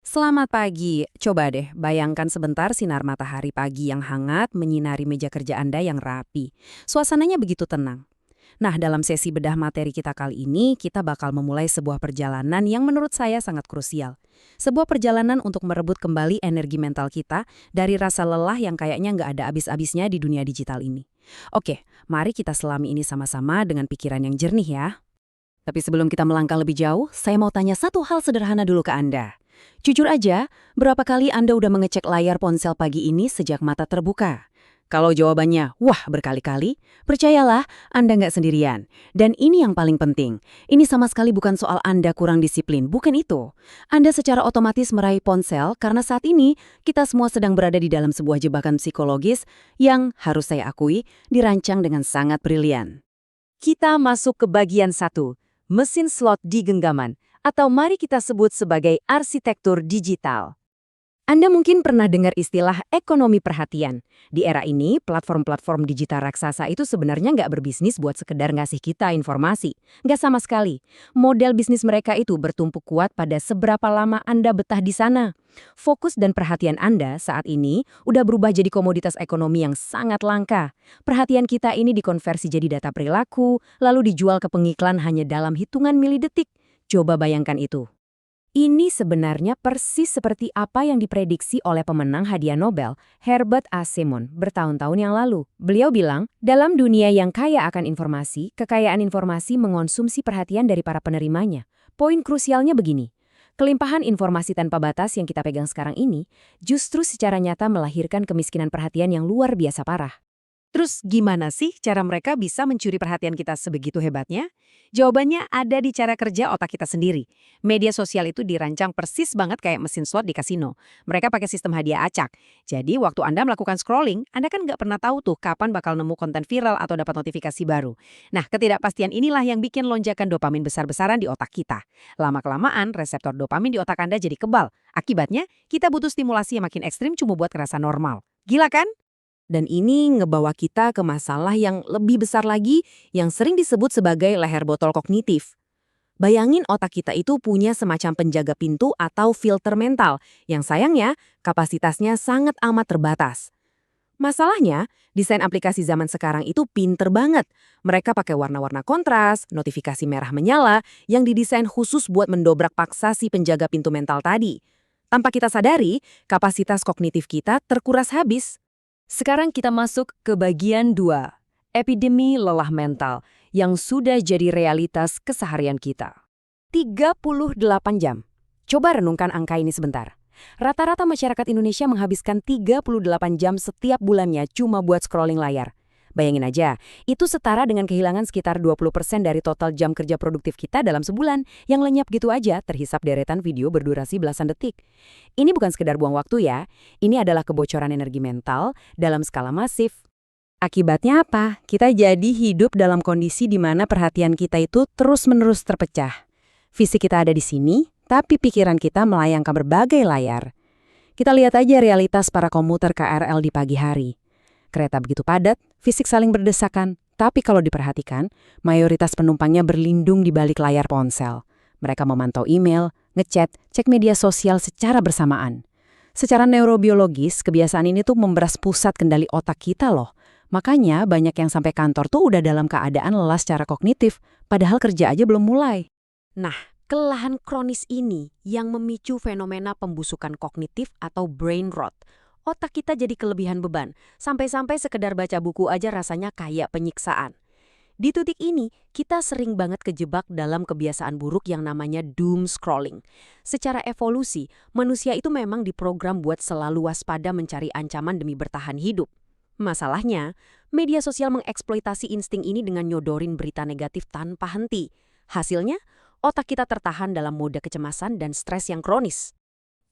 Selamat pagi. Coba deh bayangkan sebentar sinar matahari pagi yang hangat menyinari meja kerja Anda yang rapi. Suasananya begitu tenang. Nah, dalam sesi bedah materi kita kali ini, kita bakal memulai sebuah perjalanan yang menurut saya sangat krusial. Sebuah perjalanan untuk merebut kembali energi mental kita dari rasa lelah yang kayaknya nggak ada habis-habisnya di dunia digital ini. Oke, mari kita selami ini sama-sama dengan pikiran yang jernih ya. Tapi sebelum kita melangkah lebih jauh, saya mau tanya satu hal sederhana dulu ke Anda. Jujur aja, berapa kali Anda udah mengecek layar ponsel pagi ini sejak mata terbuka? Kalau jawabannya, wah berkali-kali, percayalah Anda nggak sendirian. Dan ini yang paling penting, ini sama sekali bukan soal Anda kurang disiplin, bukan itu. Anda secara otomatis meraih ponsel karena saat ini kita semua sedang berada di dalam sebuah jebakan psikologis yang, harus saya akui, dirancang dengan sangat brilian. Kita masuk ke bagian 1, mesin slot di genggaman, atau mari kita sebut sebagai arsitektur digital. Anda mungkin pernah dengar istilah ekonomi perhatian. Di era ini, platform-platform digital raksasa itu sebenarnya nggak berbisnis buat sekedar ngasih kita informasi. Nggak sama sekali. Model bisnis mereka itu bertumpu kuat pada seberapa lama Anda betah di sana. Fokus dan perhatian Anda saat ini udah berubah jadi komoditas ekonomi yang sangat langka. Perhatian kita ini dikonversi jadi data perilaku, lalu dijual ke pengiklan hanya dalam hitungan milidetik. Coba bayangkan itu. Ini sebenarnya persis seperti apa yang diprediksi oleh pemenang hadiah Nobel, Herbert A. Simon, bertahun-tahun yang lalu. Beliau bilang, dalam dunia yang kaya akan informasi, kekayaan informasi mengonsumsi perhatian dari para penerimanya. Poin krusialnya begini, kelimpahan informasi tanpa batas yang kita pegang sekarang ini justru secara nyata melahirkan kemiskinan perhatian yang luar biasa parah. Terus gimana sih cara mereka bisa mencuri perhatian kita sebegitu hebatnya? Jawabannya ada di cara kerja otak kita sendiri. Media sosial itu dirancang persis banget kayak mesin slot di kasino. Mereka pakai sistem hadiah acak. Jadi waktu Anda melakukan scrolling, Anda kan nggak pernah tahu tuh kapan bakal nemu konten viral atau dapat notifikasi baru. Nah, ketidakpastian inilah yang bikin lonjakan dopamin besar-besaran di otak kita. Lama-kelamaan, reseptor dopamin di otak Anda jadi kebal. Akibatnya, kita butuh stimulasi yang makin ekstrim cuma buat kerasa normal. Gila kan? Dan ini ngebawa kita ke masalah yang lebih besar lagi yang sering disebut sebagai leher botol kognitif. Bayangin otak kita itu punya semacam penjaga pintu atau filter mental yang sayangnya kapasitasnya sangat amat terbatas. Masalahnya, desain aplikasi zaman sekarang itu pinter banget. Mereka pakai warna-warna kontras, notifikasi merah menyala yang didesain khusus buat mendobrak paksa si penjaga pintu mental tadi. Tanpa kita sadari, kapasitas kognitif kita terkuras habis. Sekarang kita masuk ke bagian 2, epidemi lelah mental yang sudah jadi realitas keseharian kita. 38 jam. Coba renungkan angka ini sebentar. Rata-rata masyarakat Indonesia menghabiskan 38 jam setiap bulannya cuma buat scrolling layar. Bayangin aja, itu setara dengan kehilangan sekitar 20% dari total jam kerja produktif kita dalam sebulan yang lenyap gitu aja terhisap deretan video berdurasi belasan detik. Ini bukan sekedar buang waktu ya, ini adalah kebocoran energi mental dalam skala masif. Akibatnya apa? Kita jadi hidup dalam kondisi di mana perhatian kita itu terus-menerus terpecah. Fisik kita ada di sini, tapi pikiran kita melayang ke berbagai layar. Kita lihat aja realitas para komuter KRL di pagi hari. Kereta begitu padat, fisik saling berdesakan, tapi kalau diperhatikan, mayoritas penumpangnya berlindung di balik layar ponsel. Mereka memantau email, ngechat, cek media sosial secara bersamaan. Secara neurobiologis, kebiasaan ini tuh memberas pusat kendali otak kita loh. Makanya banyak yang sampai kantor tuh udah dalam keadaan lelah secara kognitif, padahal kerja aja belum mulai. Nah, kelelahan kronis ini yang memicu fenomena pembusukan kognitif atau brain rot. Otak kita jadi kelebihan beban, sampai-sampai sekedar baca buku aja rasanya kayak penyiksaan. Di titik ini, kita sering banget kejebak dalam kebiasaan buruk yang namanya doom scrolling. Secara evolusi, manusia itu memang diprogram buat selalu waspada mencari ancaman demi bertahan hidup. Masalahnya, media sosial mengeksploitasi insting ini dengan nyodorin berita negatif tanpa henti. Hasilnya, otak kita tertahan dalam mode kecemasan dan stres yang kronis.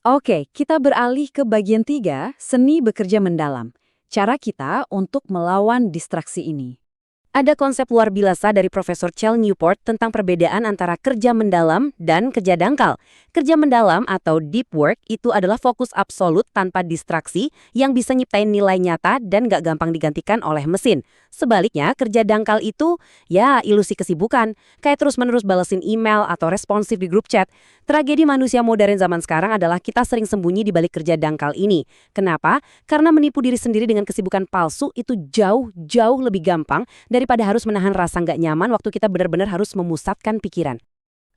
Oke, kita beralih ke bagian 3, seni bekerja mendalam. Cara kita untuk melawan distraksi ini. Ada konsep luar biasa dari Profesor Cal Newport tentang perbedaan antara kerja mendalam dan kerja dangkal. Kerja mendalam atau deep work itu adalah fokus absolut tanpa distraksi yang bisa nyiptain nilai nyata dan gak gampang digantikan oleh mesin. Sebaliknya, kerja dangkal itu ya ilusi kesibukan, kayak terus-menerus balesin email atau responsif di grup chat. Tragedi manusia modern zaman sekarang adalah kita sering sembunyi di balik kerja dangkal ini. Kenapa? Karena menipu diri sendiri dengan kesibukan palsu itu jauh lebih gampang daripada harus menahan rasa nggak nyaman waktu kita benar-benar harus memusatkan pikiran.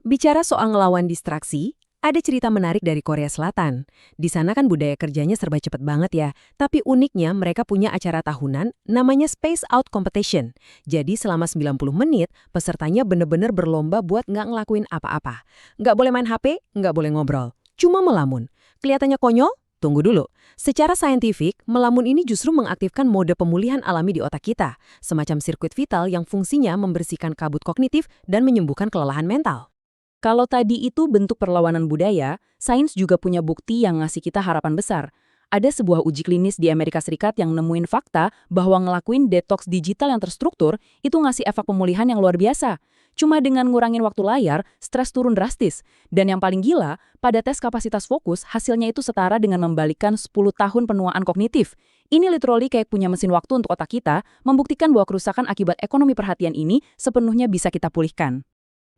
Bicara soal ngelawan distraksi, ada cerita menarik dari Korea Selatan. Di sana kan budaya kerjanya serba cepet banget ya, tapi uniknya mereka punya acara tahunan namanya Space Out Competition. Jadi selama 90 menit, pesertanya bener-bener berlomba buat nggak ngelakuin apa-apa. Nggak boleh main HP, nggak boleh ngobrol, cuma melamun. Kelihatannya konyol? Tunggu dulu. Secara saintifik, melamun ini justru mengaktifkan mode pemulihan alami di otak kita, semacam sirkuit vital yang fungsinya membersihkan kabut kognitif dan menyembuhkan kelelahan mental. Kalau tadi itu bentuk perlawanan budaya, sains juga punya bukti yang ngasih kita harapan besar. Ada sebuah uji klinis di Amerika Serikat yang nemuin fakta bahwa ngelakuin detox digital yang terstruktur itu ngasih efek pemulihan yang luar biasa. Cuma dengan ngurangin waktu layar, stres turun drastis. Dan yang paling gila, pada tes kapasitas fokus, hasilnya itu setara dengan membalikkan 10 tahun penuaan kognitif. Ini literally kayak punya mesin waktu untuk otak kita, membuktikan bahwa kerusakan akibat ekonomi perhatian ini sepenuhnya bisa kita pulihkan.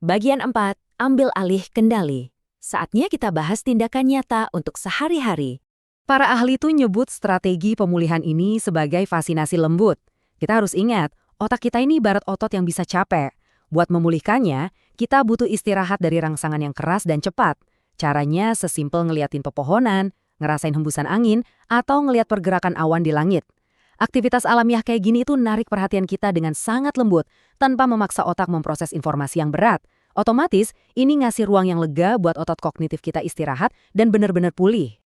Bagian 4, ambil alih kendali. Saatnya kita bahas tindakan nyata untuk sehari-hari. Para ahli tuh nyebut strategi pemulihan ini sebagai vasinasi lembut. Kita harus ingat, otak kita ini ibarat otot yang bisa capek. Buat memulihkannya, kita butuh istirahat dari rangsangan yang keras dan cepat. Caranya sesimpel ngeliatin pepohonan, ngerasain hembusan angin, atau ngeliat pergerakan awan di langit. Aktivitas alamiah kayak gini itu narik perhatian kita dengan sangat lembut, tanpa memaksa otak memproses informasi yang berat. Otomatis, ini ngasih ruang yang lega buat otot kognitif kita istirahat dan benar-benar pulih.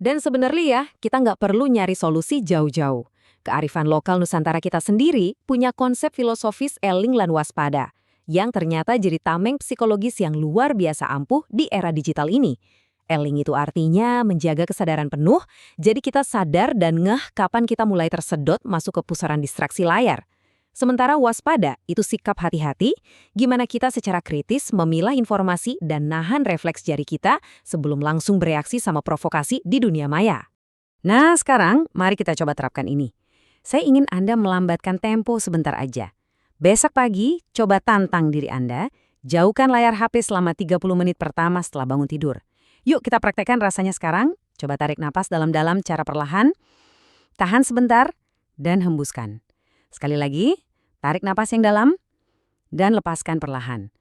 Dan sebenarnya ya, kita nggak perlu nyari solusi jauh-jauh. Kearifan lokal Nusantara kita sendiri punya konsep filosofis eling lan waspada, yang ternyata jadi tameng psikologis yang luar biasa ampuh di era digital ini. Eling itu artinya menjaga kesadaran penuh, jadi kita sadar dan ngeh kapan kita mulai tersedot masuk ke pusaran distraksi layar. Sementara waspada itu sikap hati-hati, gimana kita secara kritis memilah informasi dan nahan refleks jari kita sebelum langsung bereaksi sama provokasi di dunia maya. Nah sekarang, mari kita coba terapkan ini. Saya ingin Anda melambatkan tempo sebentar aja. Besok pagi, coba tantang diri Anda, jauhkan layar HP selama 30 menit pertama setelah bangun tidur. Yuk kita praktekkan rasanya sekarang. Coba tarik napas dalam-dalam cara perlahan. Tahan sebentar dan hembuskan. Sekali lagi, tarik napas yang dalam dan lepaskan perlahan.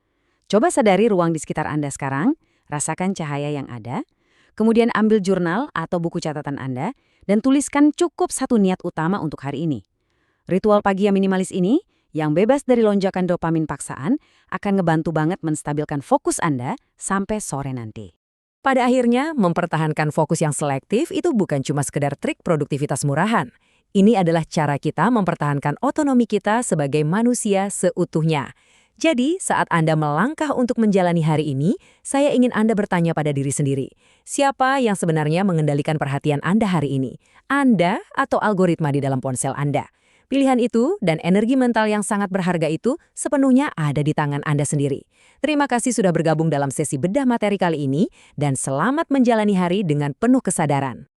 Coba sadari ruang di sekitar Anda sekarang, rasakan cahaya yang ada. Kemudian ambil jurnal atau buku catatan Anda dan tuliskan cukup satu niat utama untuk hari ini. Ritual pagi yang minimalis ini, yang bebas dari lonjakan dopamin paksaan, akan ngebantu banget menstabilkan fokus Anda sampai sore nanti. Pada akhirnya, mempertahankan fokus yang selektif itu bukan cuma sekedar trik produktivitas murahan. Ini adalah cara kita mempertahankan otonomi kita sebagai manusia seutuhnya. Jadi, saat Anda melangkah untuk menjalani hari ini, saya ingin Anda bertanya pada diri sendiri. Siapa yang sebenarnya mengendalikan perhatian Anda hari ini? Anda atau algoritma di dalam ponsel Anda? Pilihan itu dan energi mental yang sangat berharga itu sepenuhnya ada di tangan Anda sendiri. Terima kasih sudah bergabung dalam sesi bedah materi kali ini, dan selamat menjalani hari dengan penuh kesadaran.